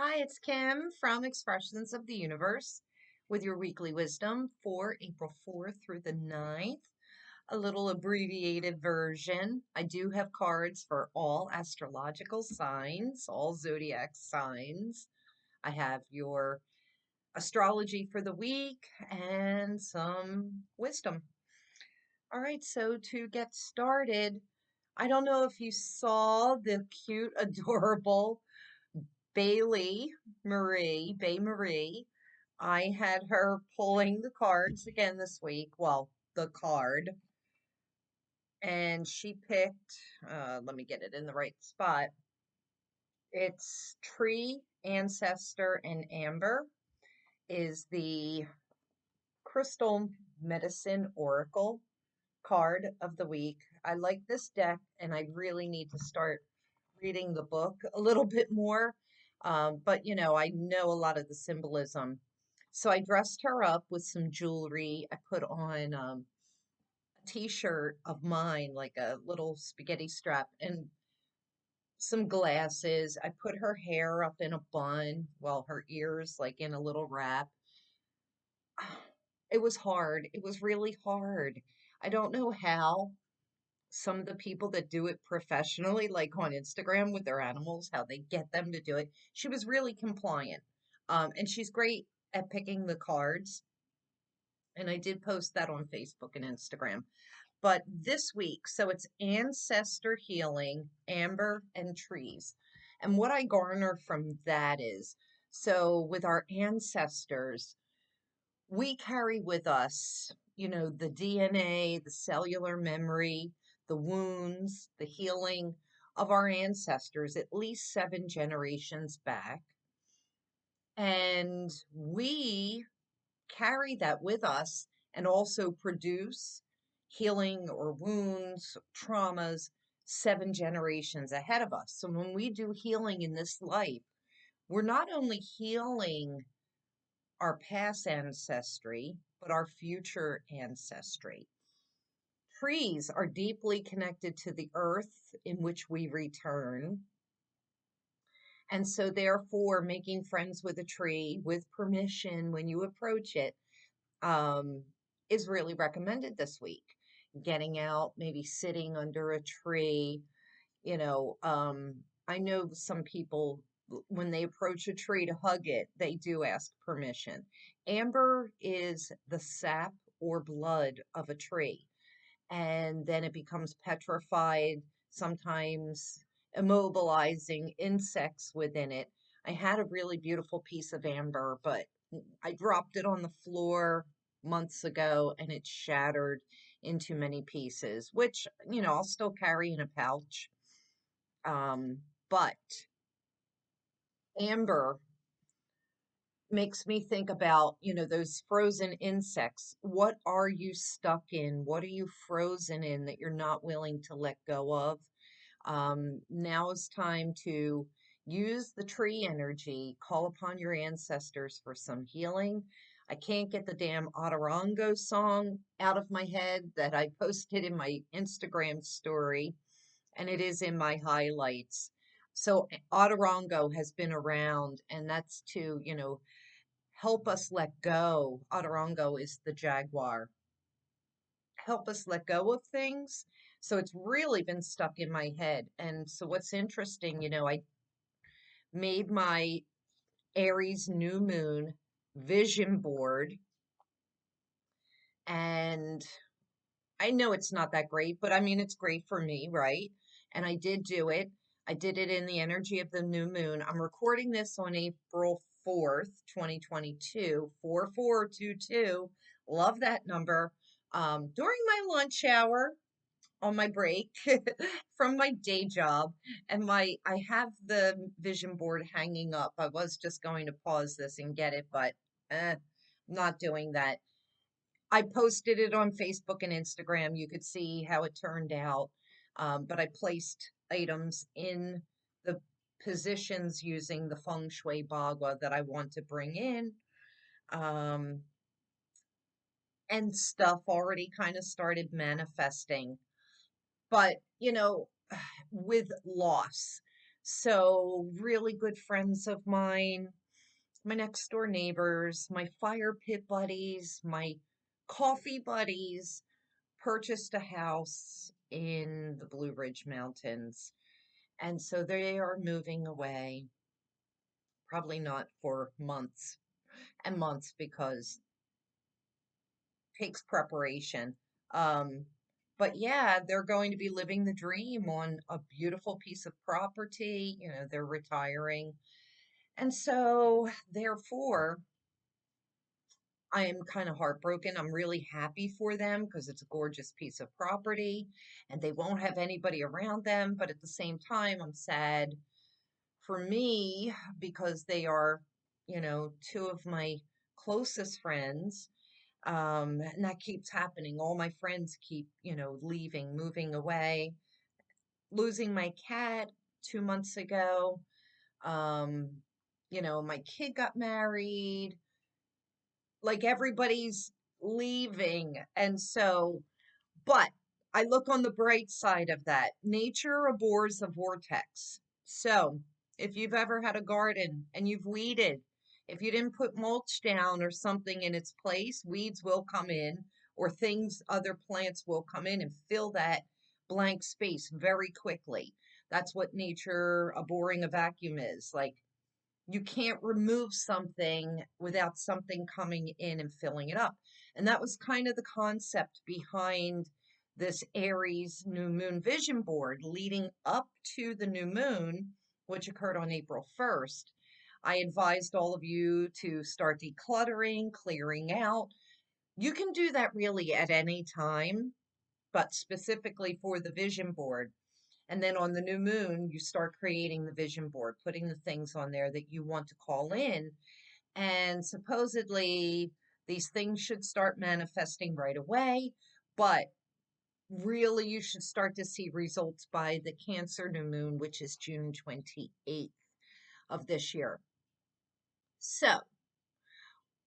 Hi, it's Kim from Expressions of the Universe with your weekly wisdom for April 4th through the 9th. A little abbreviated version. I do have cards for all astrological signs, all zodiac signs. I have your astrology for the week and some wisdom. All right, so to get started, I don't know if you saw the cute, adorable Bay Marie. I had her pulling the cards again this week. Well, the card. And she picked, let me get it in the right spot. It's Tree, Ancestor, and Amber is the Crystal Medicine Oracle card of the week. I like this deck, and I really need to start reading the book a little bit more. But I know a lot of the symbolism. So I dressed her up with some jewelry. I put on a t-shirt of mine, like a little spaghetti strap, and some glasses. I put her hair up in a bun, well, her ears like in a little wrap. It was hard. It was really hard. I don't know how some of the people that do it professionally, like on Instagram with their animals, how they get them to do it. She was really compliant. And she's great at picking the cards. And I did post that on Facebook and Instagram. But this week, so it's ancestor healing, amber, and trees. And what I garner from that is so with our ancestors, we carry with us, the DNA, the cellular memory, the wounds, the healing of our ancestors, at least 7 generations back. And we carry that with us and also produce healing or wounds, traumas 7 generations ahead of us. So when we do healing in this life, we're not only healing our past ancestry, but our future ancestry. Trees are deeply connected to the earth in which we return. And so, therefore, making friends with a tree with permission when you approach it is really recommended this week. Getting out, maybe sitting under a tree. I know some people, when they approach a tree to hug it, they do ask permission. Amber is the sap or blood of a tree, and then it becomes petrified, sometimes immobilizing insects within it. I had a really beautiful piece of amber, but I dropped it on the floor months ago and it shattered into many pieces, which, I'll still carry in a pouch. But amber makes me think about, those frozen insects. What are you stuck in? What are you frozen in that you're not willing to let go of? Now is time to use the tree energy, call upon your ancestors for some healing. I can't get the damn Otorongo song out of my head that I posted in my Instagram story, and it is in my highlights. So Otorongo has been around, and that's to, help us let go. Otorongo is the jaguar. Help us let go of things. So it's really been stuck in my head. And so what's interesting, I made my Aries new moon vision board, and I know it's not that great, but I mean, it's great for me, right? And I did do it. I did it in the energy of the new moon. I'm recording this on April 4th, 2022, 4422. Love that number. During my lunch hour on my break from my day job, and I have the vision board hanging up. I was just going to pause this and get it, but not doing that. I posted it on Facebook and Instagram. You could see how it turned out. But I placed items in the positions using the feng shui bagua that I want to bring in. Um, and stuff already kind of started manifesting. But, with loss. So, really good friends of mine, my next door neighbors, my fire pit buddies, my coffee buddies purchased a house in the Blue Ridge Mountains. And so they are moving away, probably not for months and months because it takes preparation. Um, but yeah, they're going to be living the dream on a beautiful piece of property. They're retiring. And so, therefore, I am kind of heartbroken. I'm really happy for them because it's a gorgeous piece of property and they won't have anybody around them. But at the same time, I'm sad for me because they are, two of my closest friends. And that keeps happening. All my friends keep, leaving, moving away, losing my cat 2 months ago. Um, my kid got married, like everybody's leaving. And so, but I look on the bright side of that. Nature abhors a vortex. So if you've ever had a garden and you've weeded, if you didn't put mulch down or something in its place, weeds will come in or other plants will come in and fill that blank space very quickly. That's what nature abhorring a vacuum is. Like you can't remove something without something coming in and filling it up. And that was kind of the concept behind this Aries new moon vision board leading up to the new moon, which occurred on April 1st. I advised all of you to start decluttering, clearing out. You can do that really at any time, but specifically for the vision board. And then on the new moon, you start creating the vision board, putting the things on there that you want to call in. And supposedly, these things should start manifesting right away. But really, you should start to see results by the Cancer new moon, which is June 28th of this year. So,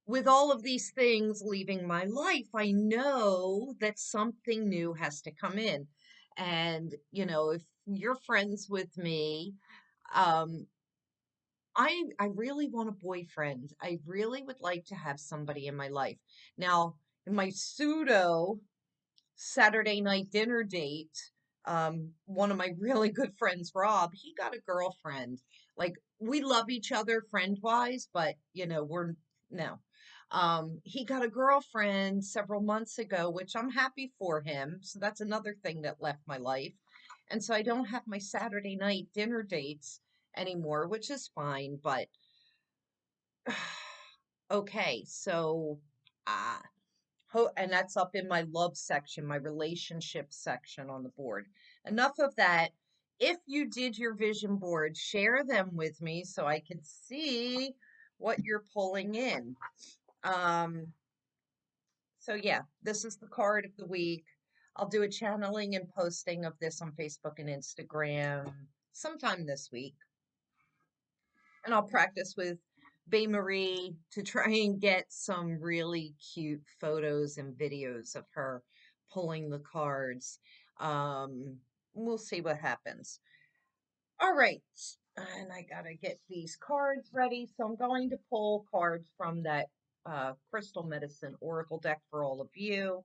with all of these things leaving my life, I know that something new has to come in. And, if you're friends with me, um, I really want a boyfriend. I really would like to have somebody in my life. Now, in my pseudo Saturday night dinner date, one of my really good friends, Rob, he got a girlfriend. Like we love each other friend wise, but we're no. He got a girlfriend several months ago, which I'm happy for him. So that's another thing that left my life. And so I don't have my Saturday night dinner dates anymore, which is fine, but okay, so uh and that's up in my love section, my relationship section on the board. Enough of that. If you did your vision board, share them with me so I can see what you're pulling in. Um, so yeah, this is the card of the week. I'll do a channeling and posting of this on Facebook and Instagram sometime this week. And I'll practice with Bay Marie to try and get some really cute photos and videos of her pulling the cards. Um, we'll see what happens. All right. And I got to get these cards ready. So I'm going to pull cards from that Crystal Medicine Oracle deck for all of you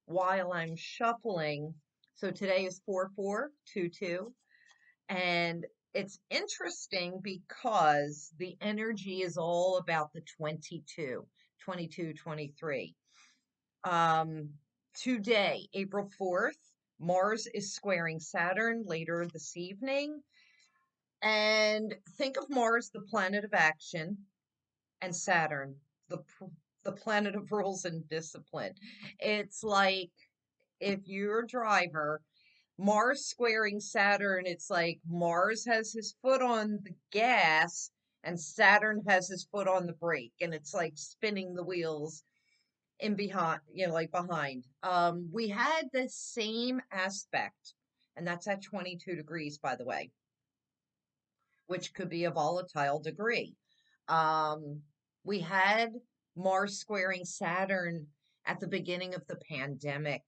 while I'm shuffling. So today is 4422. And it's interesting because the energy is all about the 22, 22, 23. Today, April 4th, Mars is squaring Saturn later this evening. And think of Mars, the planet of action, and Saturn, the planet of rules and discipline. It's like if you're a driver, Mars squaring Saturn, it's like Mars has his foot on the gas and Saturn has his foot on the brake, and it's like spinning the wheels in behind, like behind. We had the same aspect, and that's at 22 degrees, by the way, which could be a volatile degree. Um, we had Mars squaring Saturn at the beginning of the pandemic,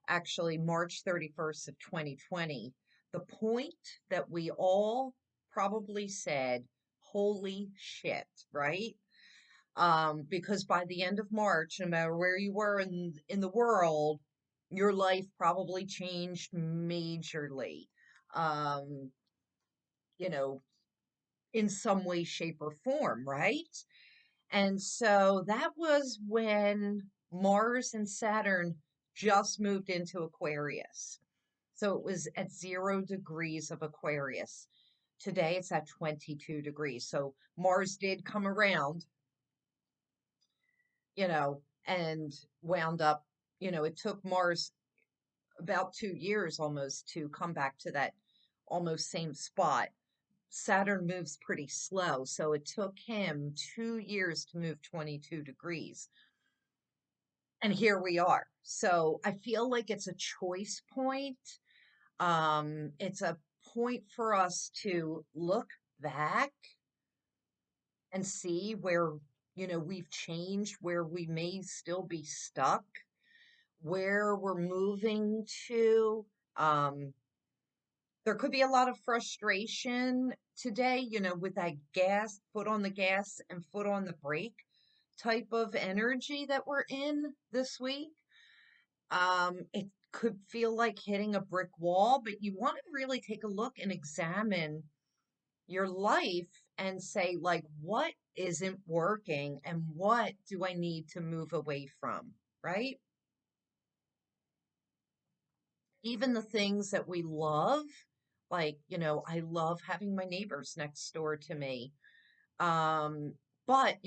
actually March 31st of 2020, the point that we all probably said, holy shit, right? Because by the end of March, no matter where you were in the world, your life probably changed majorly. Um, you know, in some way, shape, or form, right? And so that was when Mars and Saturn just moved into Aquarius. So it was at 0 degrees of Aquarius. Today it's at 22 degrees. So Mars did come around, and wound up, it took Mars about 2 years almost to come back to that almost same spot. Saturn moves pretty slow, so it took him 2 years to move 22 degrees. And here we are. So I feel like it's a choice point. It's a point for us to look back and see where, we've changed, where we may still be stuck, where we're moving to. Um, there could be a lot of frustration today, with that foot on the gas and foot on the brake type of energy that we're in this week. It could feel like hitting a brick wall, but you want to really take a look and examine your life and say, like, what isn't working and what do I need to move away from, right? Even the things that we love, like, I love having my neighbors next door to me. Um, but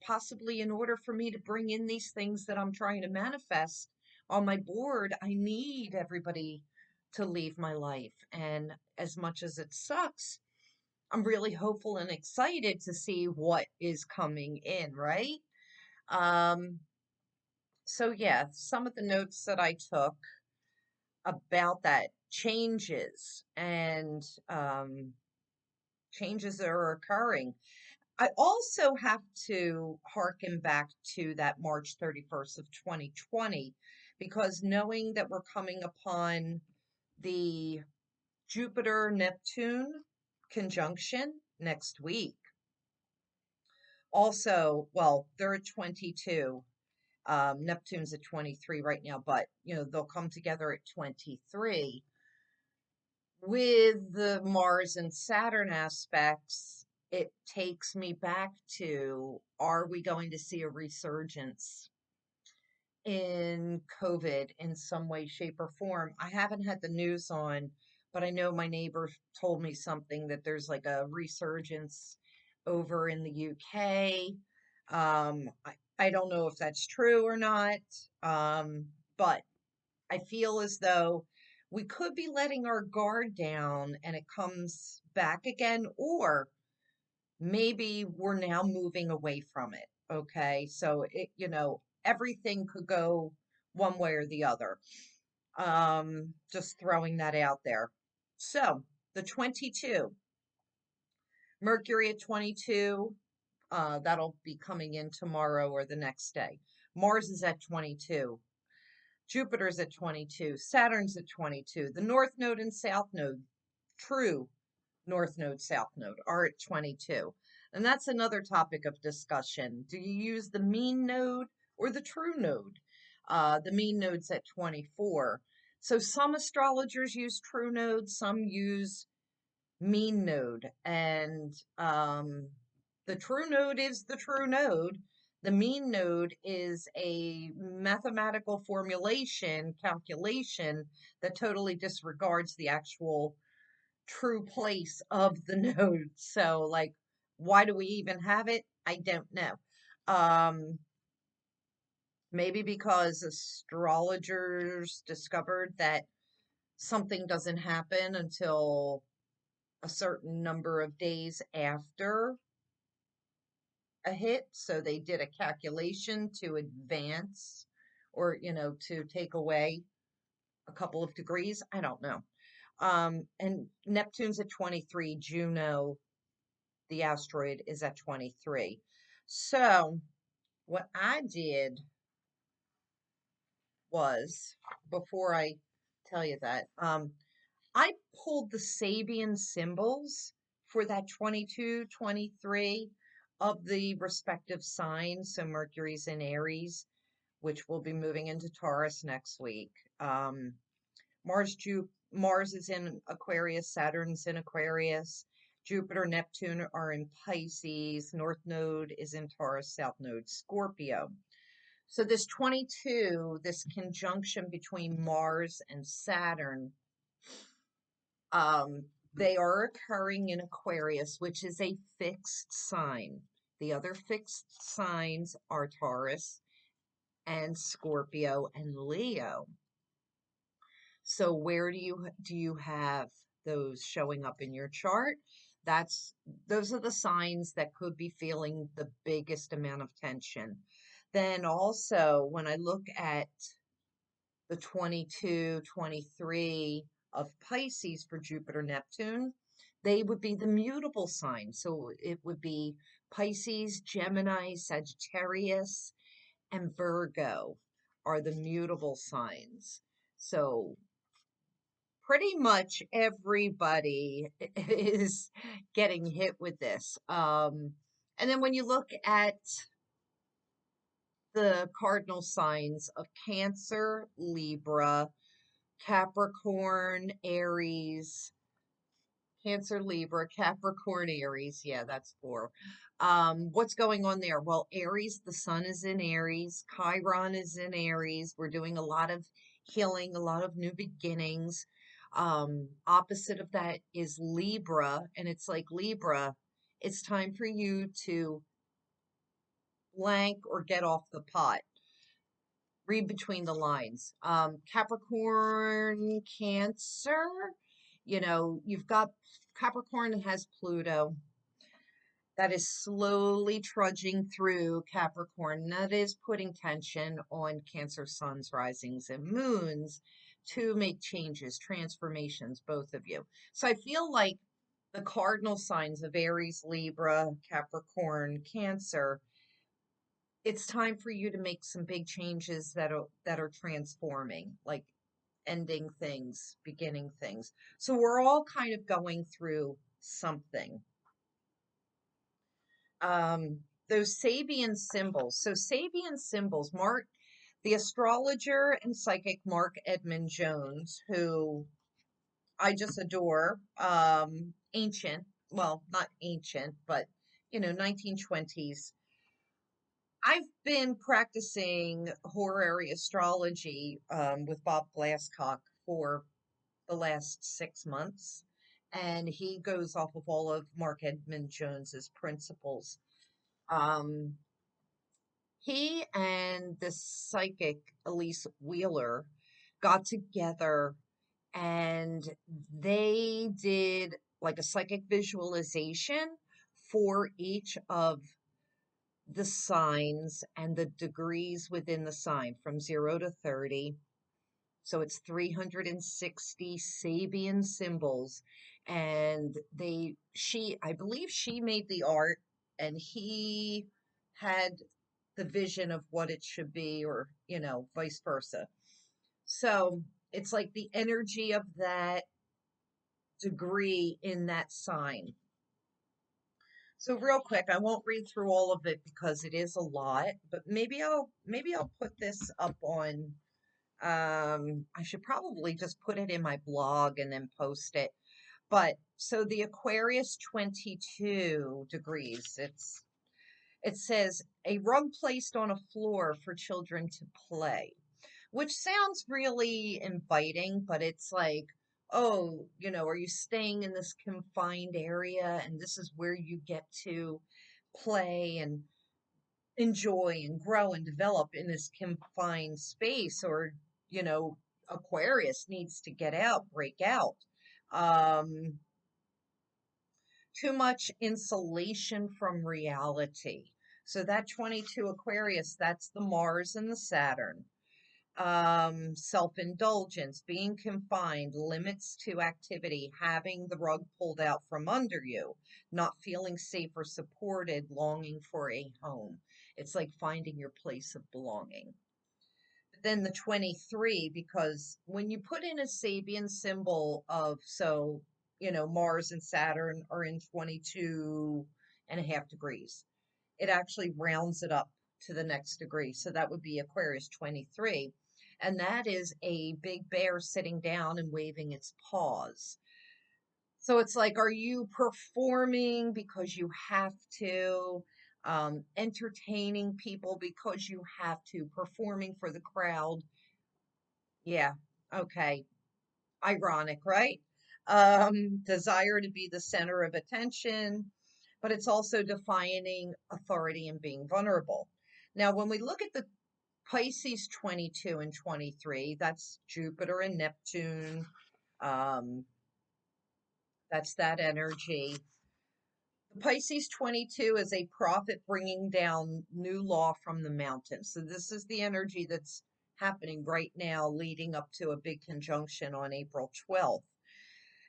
possibly in order for me to bring in these things that I'm trying to manifest on my board, I need everybody to leave my life. And as much as it sucks, I'm really hopeful and excited to see what is coming in, right? Um, so yeah, some of the notes that I took about that changes that are occurring. I also have to harken back to that March 31st of 2020, because knowing that we're coming upon the Jupiter Neptune conjunction next week. Also, well, they're at 22. Neptune's at 23 right now, but they'll come together at 23. With the Mars and Saturn aspects, it takes me back to, are we going to see a resurgence in COVID in some way, shape, or form? I haven't had the news on, but I know my neighbor told me something that there's like a resurgence over in the UK. I don't know if that's true or not, but I feel as though we could be letting our guard down and it comes back again, or maybe we're now moving away from it. Okay. So everything could go one way or the other. Just throwing that out there. So the 22, Mercury at 22, that'll be coming in tomorrow or the next day. Mars is at 22. Jupiter's at 22, Saturn's at 22, the North Node and South Node, true North Node, South Node, are at 22. And that's another topic of discussion. Do you use the mean node or the true node? The mean node's at 24. So some astrologers use true node, some use mean node. And the true node is the true node. The mean node is a mathematical calculation that totally disregards the actual true place of the node. So, like, why do we even have it? I don't know. Maybe because astrologers discovered that something doesn't happen until a certain number of days after a hit. So they did a calculation to advance or, to take away a couple of degrees. I don't know. And Neptune's at 23, Juno, the asteroid, is at 23. So what I did was, before I tell you that, I pulled the Sabian symbols for that 22, 23 of the respective signs. So Mercury's in Aries, which will be moving into Taurus next week. Mars is in Aquarius, Saturn's in Aquarius, Jupiter, Neptune are in Pisces, North Node is in Taurus, South Node Scorpio. So this 22, this conjunction between Mars and Saturn, they are occurring in Aquarius, which is a fixed sign. The other fixed signs are Taurus and Scorpio and Leo. So where do you have those showing up in your chart? Those are the signs that could be feeling the biggest amount of tension. Then also when I look at the 22, 23 of Pisces for Jupiter, Neptune, they would be the mutable signs. So it would be Pisces, Gemini, Sagittarius, and Virgo are the mutable signs. So pretty much everybody is getting hit with this. And then when you look at the cardinal signs of Cancer, Libra, Capricorn, Aries, Cancer, Libra, Capricorn, Aries. Yeah, that's four. What's going on there? Well, Aries, the sun is in Aries. Chiron is in Aries. We're doing a lot of healing, a lot of new beginnings. Opposite of that is Libra, and it's like Libra, it's time for you to blank or get off the pot. Read between the lines. Capricorn, Cancer, you've got Capricorn has Pluto that is slowly trudging through Capricorn. That is putting tension on Cancer suns, risings, and moons to make changes, transformations, both of you. So I feel like the cardinal signs of Aries, Libra, Capricorn, Cancer, it's time for you to make some big changes that are transforming, like ending things, beginning things. So we're all kind of going through something. Those Sabian symbols. So Sabian symbols, the astrologer and psychic Mark Edmund Jones, who I just adore, ancient, well, not ancient, but 1920s. I've been practicing horary astrology with Bob Glasscock for the last 6 months, and he goes off of all of Mark Edmund Jones's principles. Um, he and the psychic Elise Wheeler got together and they did like a psychic visualization for each of the signs and the degrees within the sign from 0 to 30. So it's 360 Sabian symbols. And I believe she made the art and he had the vision of what it should be, or, vice versa. So it's like the energy of that degree in that sign. So real quick, I won't read through all of it because it is a lot, but maybe I'll put this up on I should probably just put it in my blog and then post it. But so the Aquarius 22 degrees, it says a rug placed on a floor for children to play, which sounds really inviting, but it's like, oh, are you staying in this confined area and this is where you get to play and enjoy and grow and develop in this confined space? Or, you know, Aquarius needs to get out, break out. Um, Too much insulation from reality. So that 22 Aquarius, that's the Mars and the Saturn. Self-indulgence, being confined, limits to activity, having the rug pulled out from under you, not feeling safe or supported, longing for a home. It's like finding your place of belonging. But then the 23, because when you put in a Sabian symbol of, so Mars and Saturn are in 22.5 degrees. It actually rounds it up to the next degree. So that would be Aquarius 23. And that is a big bear sitting down and waving its paws. So it's like, are you performing because you have to, entertaining people because you have to, performing for the crowd? Yeah, okay. Ironic, right? Desire to be the center of attention, but it's also defining authority and being vulnerable. Now, when we look at the Pisces 22 and 23, that's Jupiter and Neptune. Um, that's that energy. The Pisces 22 is a prophet bringing down new law from the mountains. So this is the energy that's happening right now, leading up to a big conjunction on April 12th.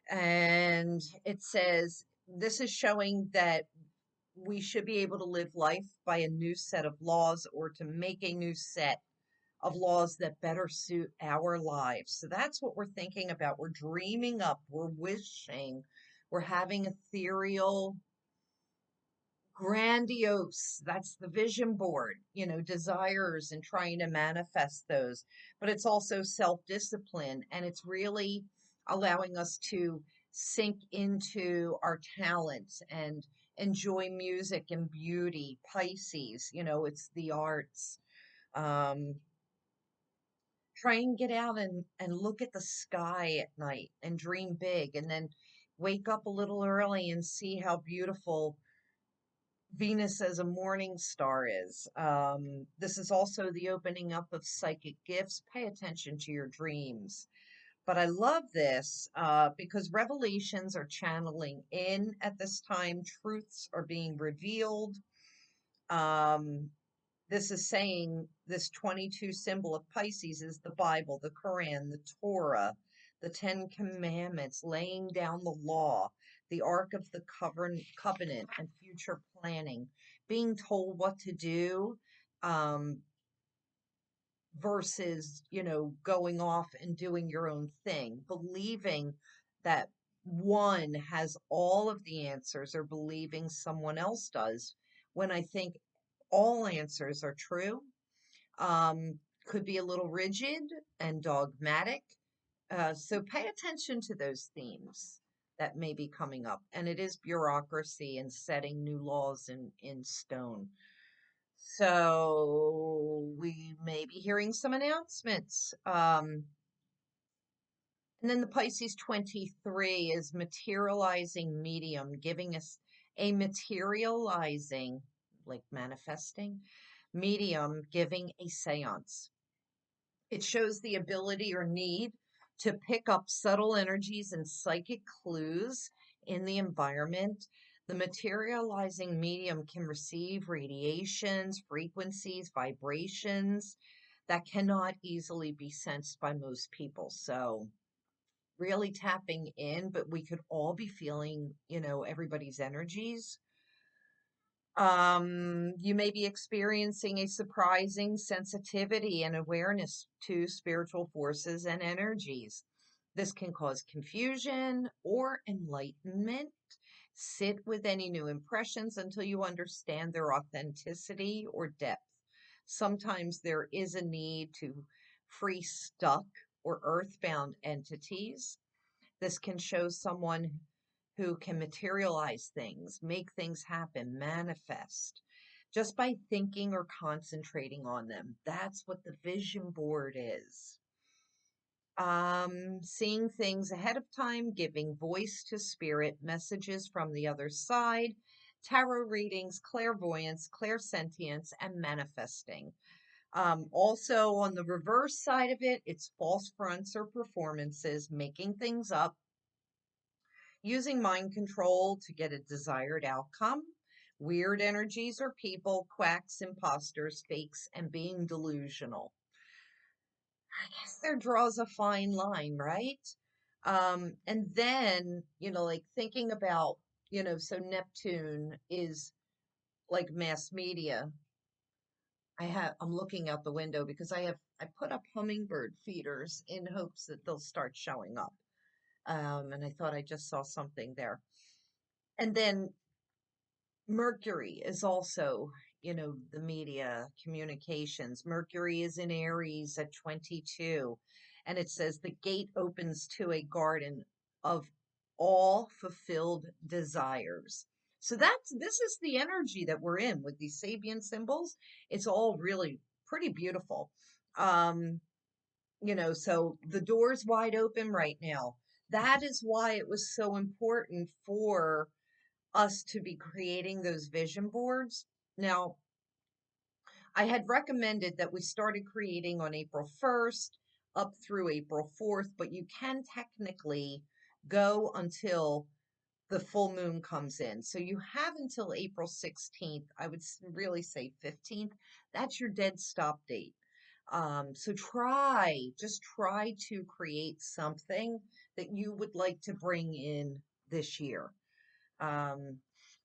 And it says this is showing that we should be able to live life by a new set of laws, or to make a new set of laws that better suit our lives. So that's what we're thinking about. We're dreaming up, we're wishing, we're having ethereal, grandiose, that's the vision board, desires, and trying to manifest those. But it's also self-discipline, and it's really allowing us to sink into our talents and enjoy music and beauty. Pisces, it's the arts. um Try and get out and look at the sky at night and dream big, and then wake up a little early and see how beautiful Venus as a morning star is. This is also the opening up of psychic gifts. Pay attention to your dreams. But I love this because revelations are channeling in at this time. Truths are being revealed. Um, this is saying this 22 symbol of Pisces is the Bible, the Quran, the Torah, the Ten Commandments, laying down the law, the Ark of the Covenant, and future planning, being told what to do, um, versus, going off and doing your own thing, believing that one has all of the answers, or believing someone else does, when I think all answers are true. Could be a little rigid and dogmatic. So pay attention to those themes that may be coming up. And it is bureaucracy and setting new laws in stone. So we may be hearing some announcements. And then the Pisces 23 is materializing medium, giving us a materializing, like manifesting, medium, giving a seance. It shows the ability or need to pick up subtle energies and psychic clues in the environment. The materializing medium can receive radiations, frequencies, vibrations that cannot easily be sensed by most people. So, really tapping in, but we could all be feeling, everybody's energies. You may be experiencing a surprising sensitivity and awareness to spiritual forces and energies. This can cause confusion or enlightenment. Sit with any new impressions until you understand their authenticity or depth. Sometimes there is a need to free stuck or earthbound entities. This can show someone who can materialize things, make things happen, manifest just by thinking or concentrating on them. That's what the vision board is. Seeing things ahead of time, giving voice to spirit, messages from the other side, tarot readings, clairvoyance, clairsentience, and manifesting. Also, on the reverse side of it, it's false fronts or performances, making things up, using mind control to get a desired outcome, weird energies or people, quacks, imposters, fakes, and being delusional. I guess there draws a fine line, right? And then, like thinking about, so Neptune is like mass media. I'm looking out the window because I put up hummingbird feeders in hopes that they'll start showing up. And I thought I just saw something there. And then Mercury is also, the media, communications. Mercury is in Aries at 22, and it says the gate opens to a garden of all fulfilled desires. So this is the energy that we're in with these Sabian symbols. It's all really pretty beautiful. Um, so the door's wide open right now. That is why it was so important for us to be creating those vision boards. Now, I had recommended that we started creating on April 1st up through April 4th, but you can technically go until the full moon comes in. So you have until April 16th. I would really say 15th. That's your dead stop date. So just try to create something that you would like to bring in this year. Um,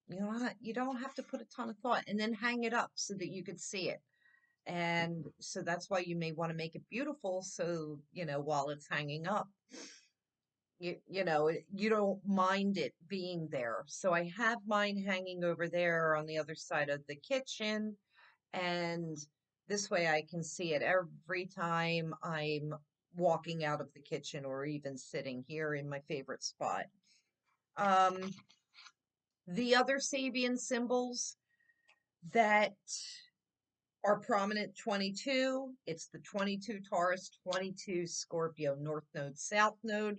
you don't have to put a ton of thought and then hang it up so that you could see it. And so that's why you may want to make it beautiful. So, while it's hanging up, you don't mind it being there. So I have mine hanging over there on the other side of the kitchen. And this way I can see it every time I'm walking out of the kitchen or even sitting here in my favorite spot. Um, the other Sabian symbols that are prominent 22, it's the 22 Taurus, 22 Scorpio, North Node, South Node.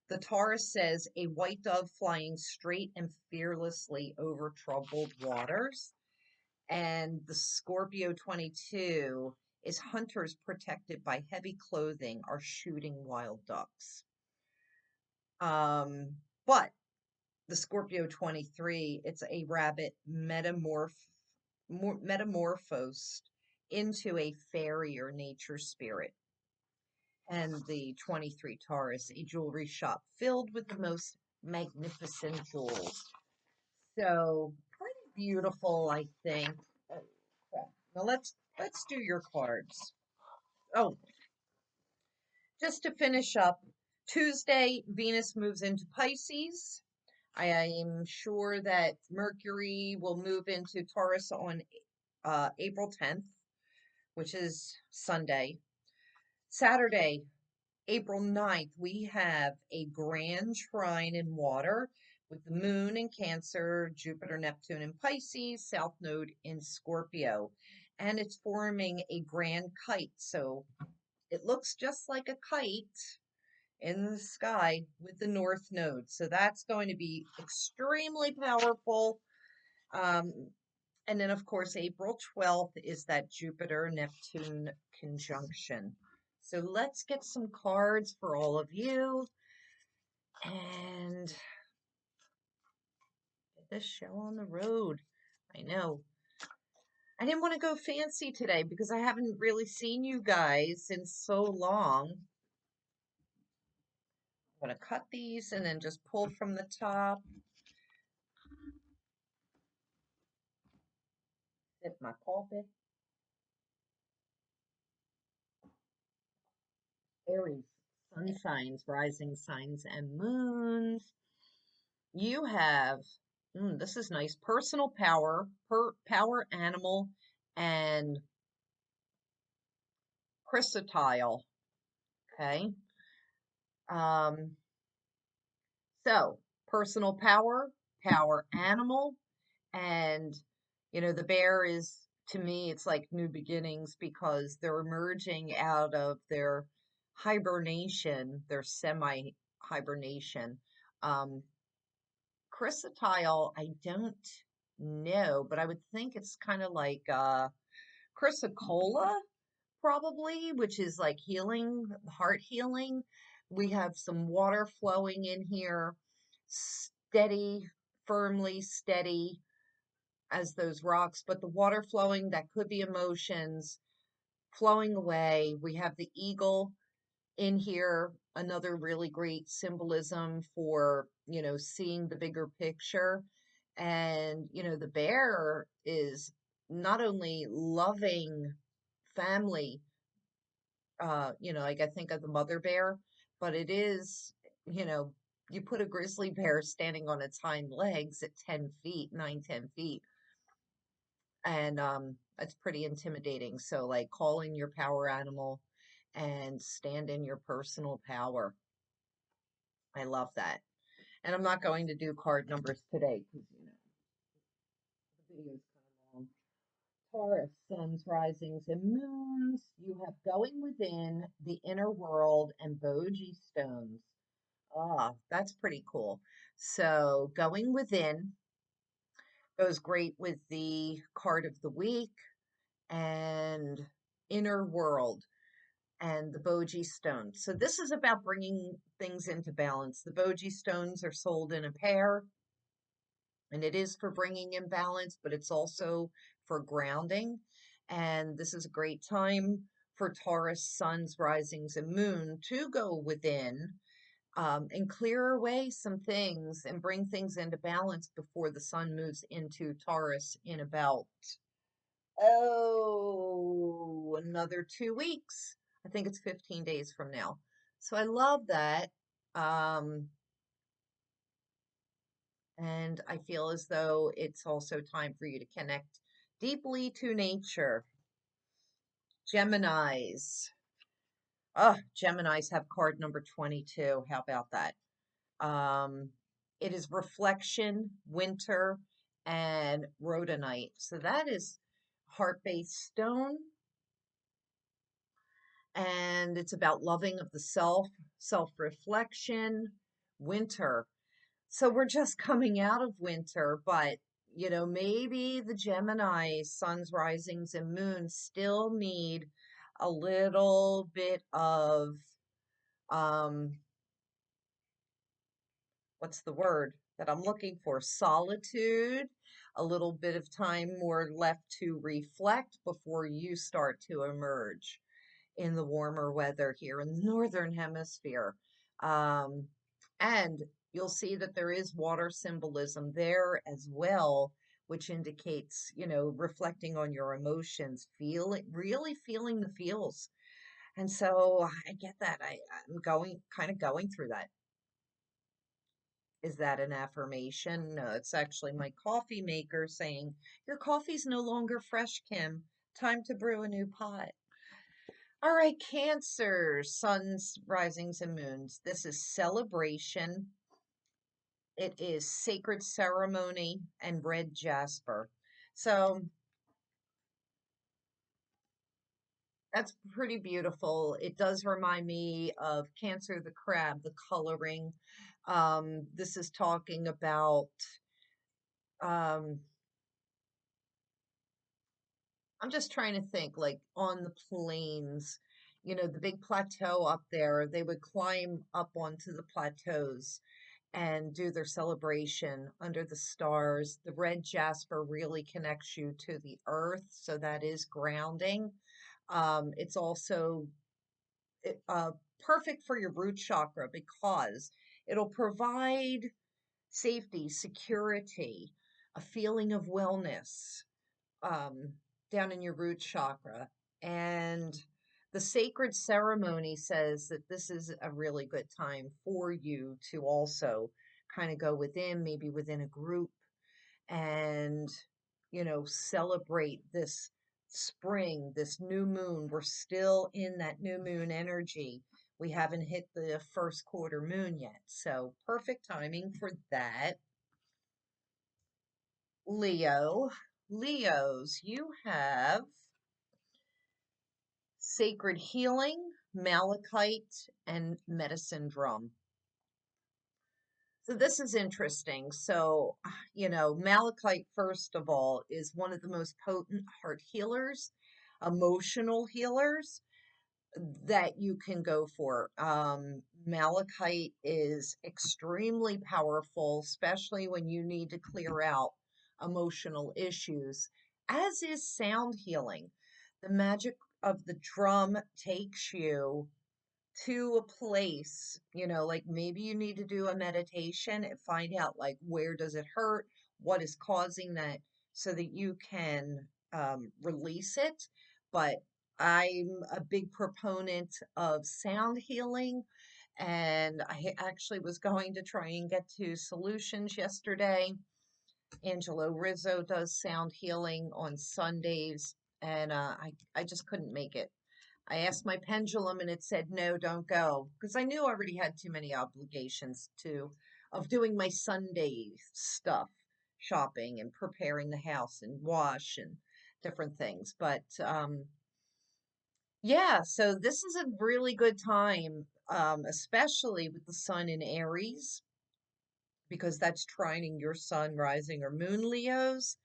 The Taurus says a white dove flying straight and fearlessly over troubled waters. And the Scorpio 22 is hunters protected by heavy clothing are shooting wild ducks. But the Scorpio 23, it's a rabbit metamorphosed into a fairy or nature spirit. And the 23 Taurus, a jewelry shop filled with the most magnificent jewels. So pretty beautiful, I think. Oh, crap. Now let's do your cards. Oh, just to finish up, Tuesday, Venus moves into Pisces. I am sure that Mercury will move into Taurus on April 10th, which is Sunday. Saturday, April 9th, we have a grand trine in water with the moon in Cancer, Jupiter, Neptune in Pisces, South Node in Scorpio. And it's forming a grand kite. So it looks just like a kite in the sky with the North Node. So that's going to be extremely powerful. Um, and then, of course, April 12th is that Jupiter-Neptune conjunction. So let's get some cards for all of you and get this show on the road. I know. I didn't want to go fancy today because I haven't really seen you guys in so long. I'm going to cut these and then just pull from the top. Sip my coffee. Aries, sun signs, rising signs, and moons. You have, this is nice, personal power, power animal, and chrysotile. Okay. Um, so personal power, power animal, and the bear is, to me, it's like new beginnings because they're emerging out of their hibernation, their semi-hibernation. Um, Chrysotile, I don't know, but I would think it's kind of like chrysocolla, probably, which is like healing, heart healing. We have some water flowing in here, steady, firmly steady as those rocks, but the water flowing, that could be emotions flowing away. We have the eagle in here, another really great symbolism for, seeing the bigger picture. And, the bear is not only loving family, like I think of the mother bear, but it is you know, you put a grizzly bear standing on its hind legs at 10 feet, 9, 10 feet, and that's pretty intimidating. So, like, call in your power animal and stand in your personal power. I love that. And I'm not going to do card numbers today because, the video is kind of long. Taurus, suns, risings, and moons. You have going within the inner world and Boji stones. Ah, that's pretty cool. So, going within goes great with the card of the week and inner world and the Boji stone. So, this is about bringing things into balance. The Boji stones are sold in a pair, and it is for bringing in balance, but it's also for grounding. And this is a great time for Taurus, suns, risings, and moon to go within and clear away some things and bring things into balance before the sun moves into Taurus in about, another 2 weeks. I think it's 15 days from now. So I love that. Um, and I feel as though it's also time for you to connect deeply to nature. Geminis. Oh, Geminis have card number 22. How about that? Um, it is reflection, winter, and rhodonite. So that is heart-based stone, and it's about loving of the self, self-reflection, winter. So we're just coming out of winter, but maybe the Gemini suns, risings, and moons still need a little bit of um what's the word that I'm looking for? Solitude, a little bit of time more left to reflect before you start to emerge in the warmer weather here in the northern hemisphere. Um, and you'll see that there is water symbolism there as well, which indicates, reflecting on your emotions, really feeling the feels. And so I get that. I'm kind of going through that. Is that an affirmation? No, it's actually my coffee maker saying, your coffee's no longer fresh, Kim. Time to brew a new pot. All right, Cancer, suns, risings, and moons. This is celebration. It is sacred ceremony and red jasper. So that's pretty beautiful. It does remind me of Cancer the crab, the coloring. This is talking about um, I'm just trying to think, like on the plains, the big plateau up there, they would climb up onto the plateaus and do their celebration under the stars. The red jasper really connects you to the earth, so that is grounding. It's also it- uh, perfect for your root chakra because it'll provide safety, security, a feeling of wellness um, down in your root chakra. And the sacred ceremony says that this is a really good time for you to also kind of go within, maybe within a group, and, celebrate this spring, this new moon. We're still in that new moon energy. We haven't hit the first quarter moon yet. So perfect timing for that. Leo. Leos, you have sacred healing, malachite, and medicine drum. So this is interesting. So, malachite, first of all, is one of the most potent heart healers, emotional healers that you can go for. Malachite is extremely powerful, especially when you need to clear out emotional issues, as is sound healing. The magic of the drum takes you to a place, like maybe you need to do a meditation and find out like where does it hurt, what is causing that so that you can release it. But I'm a big proponent of sound healing And I actually was going to try and get to Solutions yesterday. Angelo Rizzo does sound healing on Sundays, and I just couldn't make it. I asked my pendulum and it said, no, don't go. Because I knew I already had too many obligations of doing my Sunday stuff, shopping and preparing the house and wash and different things. But yeah, so this is a really good time, especially with the sun in Aries, because that's trining your sun, rising, or moon Leos.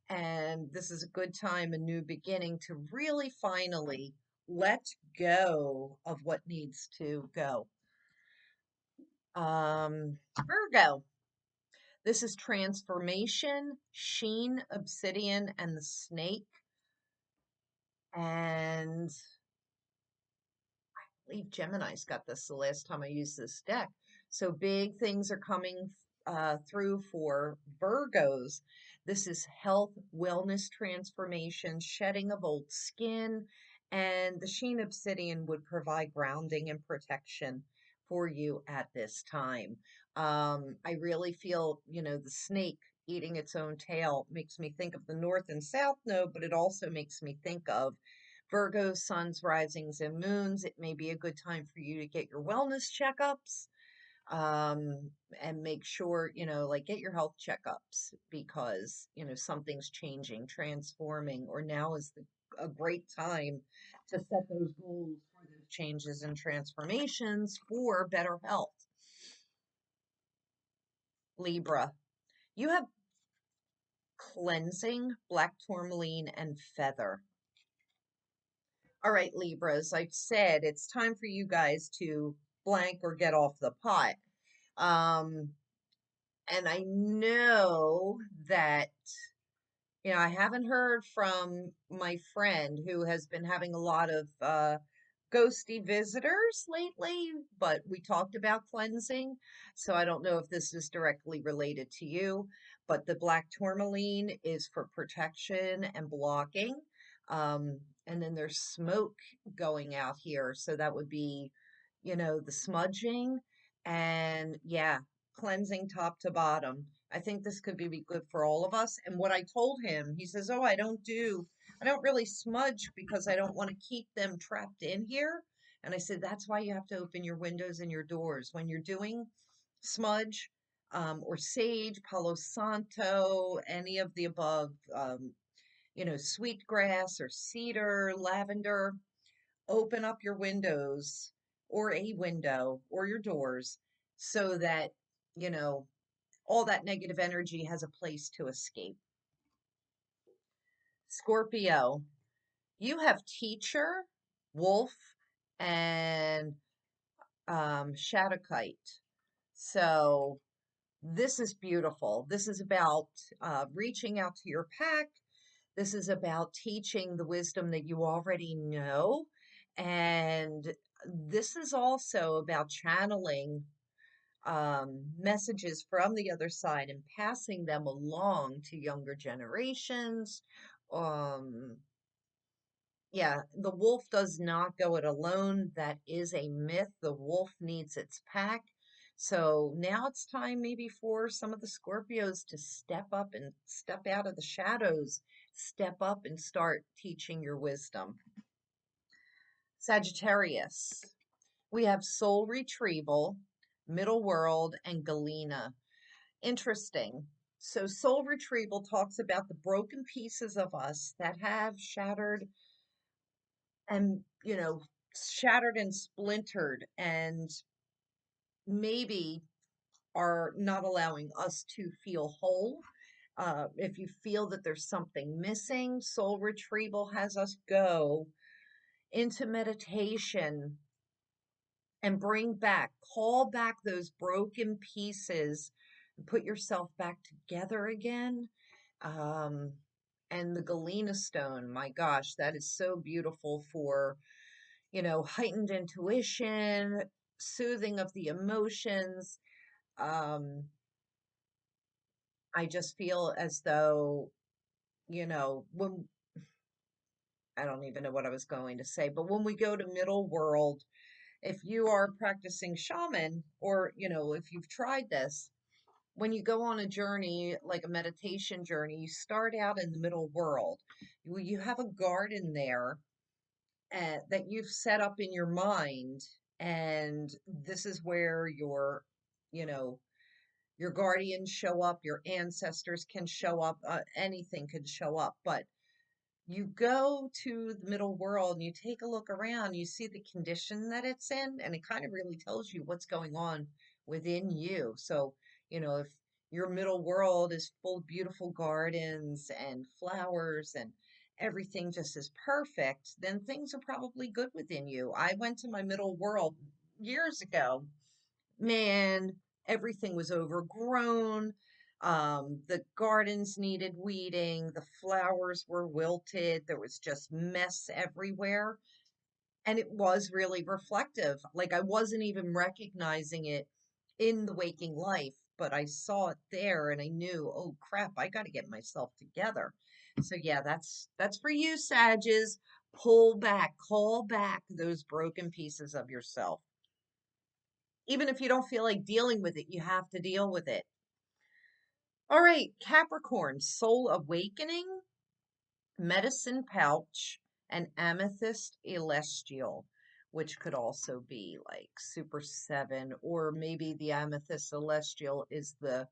And this is a good time, a new beginning to really finally let go of what needs to go. Virgo, this is transformation, sheen, obsidian, and the snake. And believe Gemini's got this the last time I used this deck. So big things are coming through for Virgos. This is health, wellness, transformation, shedding of old skin, and the Sheen Obsidian would provide grounding and protection for you at this time. I really feel, the snake eating its own tail makes me think of the North and South Node, but it also makes me think of Virgo, suns, risings, and moons. It may be a good time for you to get your wellness checkups, and make sure, like get your health checkups because, something's changing, transforming, or now is a great time to set those goals for those changes and transformations for better health. Libra, you have cleansing, black tourmaline, and feather. All right, Libras, I've said it's time for you guys to blank or get off the pot. Um, and I know that, I haven't heard from my friend who has been having a lot of ghosty visitors lately, but we talked about cleansing. So I don't know if this is directly related to you, but the black tourmaline is for protection and blocking. Um, and then there's smoke going out here. So that would be, the smudging and yeah, cleansing top to bottom. I think this could be good for all of us. And what I told him, he says, oh, I don't really smudge because I don't want to keep them trapped in here. And I said, that's why you have to open your windows and your doors. When you're doing smudge, or sage, Palo Santo, any of the above, sweetgrass or cedar, lavender, open up your windows or a window or your doors so that, you know, all that negative energy has a place to escape. Scorpio, you have teacher, wolf, and shadowkite. So this is beautiful. This is about reaching out to your pack. This is about teaching the wisdom that you already know. And this is also about channeling messages from the other side and passing them along to younger generations. Um, yeah, the wolf does not go it alone. That is a myth. The wolf needs its pack. So now it's time maybe for some of the Scorpios to step up and step out of the shadows, step up and start teaching your wisdom. Sagittarius, we have soul retrieval, middle world, and Galena. Interesting. So soul retrieval talks about the broken pieces of us that have shattered and, shattered and splintered and maybe are not allowing us to feel whole. If you feel that there's something missing, soul retrieval has us go into meditation and call back those broken pieces, and put yourself back together again. Um, and the Galena stone, my gosh, that is so beautiful for, heightened intuition, soothing of the emotions. Um, I just feel as though, when I don't even know what I was going to say, but when we go to middle world if you are practicing shaman, or if you've tried this, when you go on a journey, like a meditation journey, you start out in the middle world. You have a garden there that you've set up in your mind, and this is where you know, your guardians show up, your ancestors can show up, anything can show up. But you go to the middle world and you take a look around, you see the condition that it's in, and it kind of really tells you what's going on within you. So, if your middle world is full of beautiful gardens and flowers and everything just is perfect, then things are probably good within you. I went to my middle world years ago. Man, everything was overgrown. The gardens needed weeding. The flowers were wilted. There was just mess everywhere. And it was really reflective. Like I wasn't even recognizing it in the waking life, but I saw it there and I knew, oh crap, I got to get myself together. So yeah, that's for you, Sages. Pull back, call back those broken pieces of yourself. Even if you don't feel like dealing with it, you have to deal with it. All right, Capricorn, soul awakening, medicine pouch, and amethyst celestial, which could also be like super seven, or maybe the amethyst celestial is the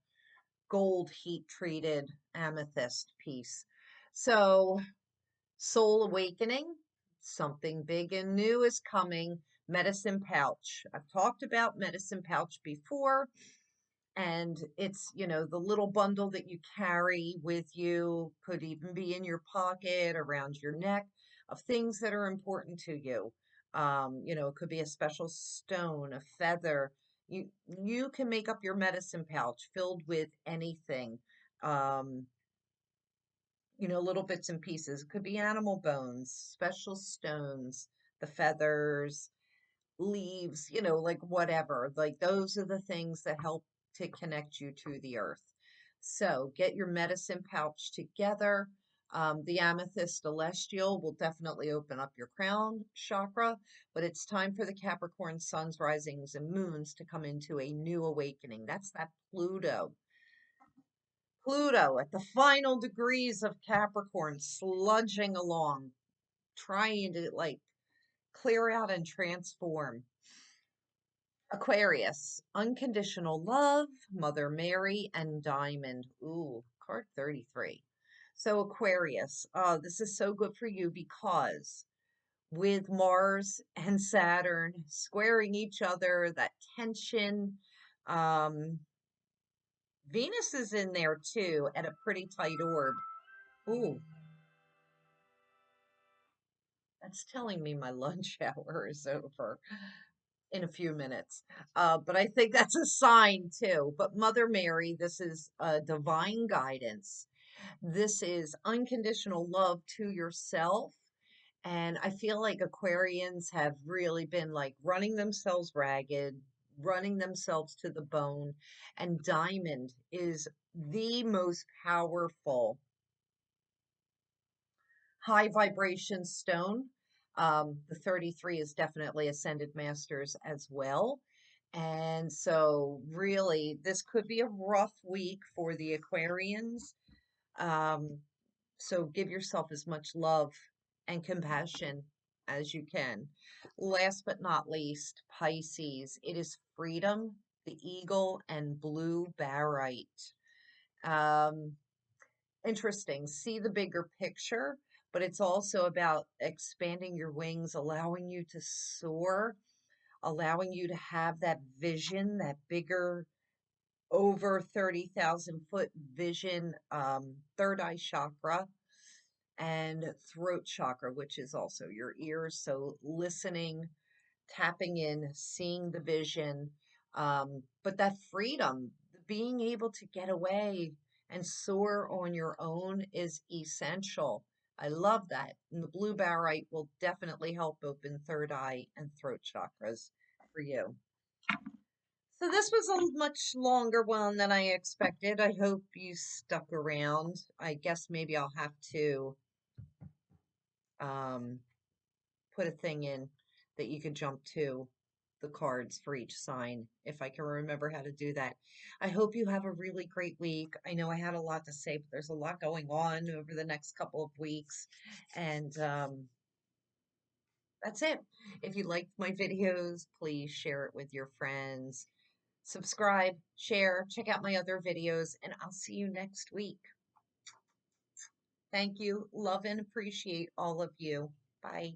gold heat treated amethyst piece. So, soul awakening, something big and new is coming. Medicine pouch. I've talked about medicine pouch before. And it's, the little bundle that you carry with you, could even be in your pocket, around your neck, of things that are important to you. It could be a special stone, a feather. You can make up your medicine pouch filled with anything. Um, little bits and pieces. It could be animal bones, special stones, the feathers, leaves, like whatever. Like those are the things that help to connect you to the earth. So get your medicine pouch together. The amethyst celestial will definitely open up your crown chakra, but it's time for the Capricorn suns, risings, and moons to come into a new awakening. That's that Pluto. Pluto at the final degrees of Capricorn, sludging along, trying to like clear out and transform. Aquarius, unconditional love, Mother Mary, and Diamond. Ooh, card 33. So, Aquarius, this is so good for you because with Mars and Saturn squaring each other, that tension, um, Venus is in there too at a pretty tight orb. Ooh, that's telling me my lunch hour is over in a few minutes. But I think that's a sign too. But Mother Mary, this is divine guidance. This is unconditional love to yourself. And I feel like Aquarians have really been like running themselves ragged, running themselves to the bone. And Diamond is the most powerful high vibration stone. The 33 is definitely Ascended Masters as well. And so, really, this could be a rough week for the Aquarians. Um, so, give yourself as much love and compassion as you can. Last but not least, Pisces. It is freedom, the eagle, and blue barite. Um, Interesting. See the bigger picture, but it's also about expanding your wings, allowing you to soar, allowing you to have that vision, that bigger, over 30,000 foot vision, third eye chakra and throat chakra, which is also your ears. So listening, tapping in, seeing the vision, but that freedom, being able to get away and soar on your own is essential. I love that. And the blue barite will definitely help open third eye and throat chakras for you. So this was a much longer one than I expected. I hope you stuck around. I guess maybe I'll have to um, put a thing in that you could jump to the cards for each sign if I can remember how to do that. I hope you have a really great week. I know I had a lot to say, but there's a lot going on over the next couple of weeks. And that's it. If you liked my videos, please share it with your friends. Subscribe, share, check out my other videos, and I'll see you next week. Thank you. Love and appreciate all of you. Bye.